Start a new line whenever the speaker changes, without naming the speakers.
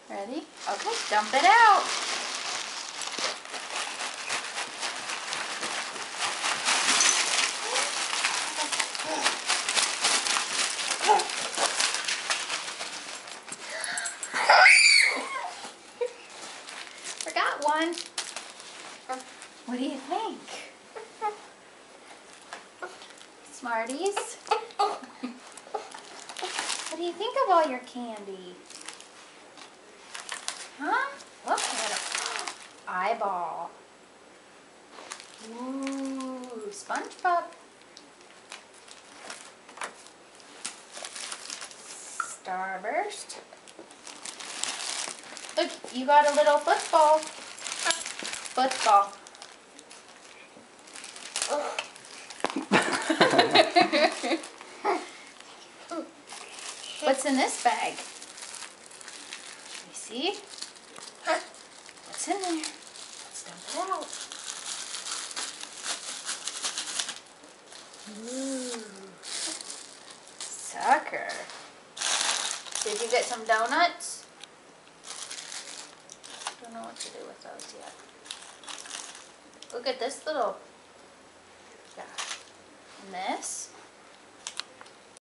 Ready? Okay, dump it out. Forgot one. What do you think? Smarties? What do you think of all your candy? Huh? Look at it. Eyeball. Ooh, SpongeBob. Starburst. Look, you got a little football. Football. What's in this bag? Let me see. What's in there? Let's dump it out. Ooh. Sucker. Did you get some donuts? Don't know what to do with those yet. Look at this little guy. And this.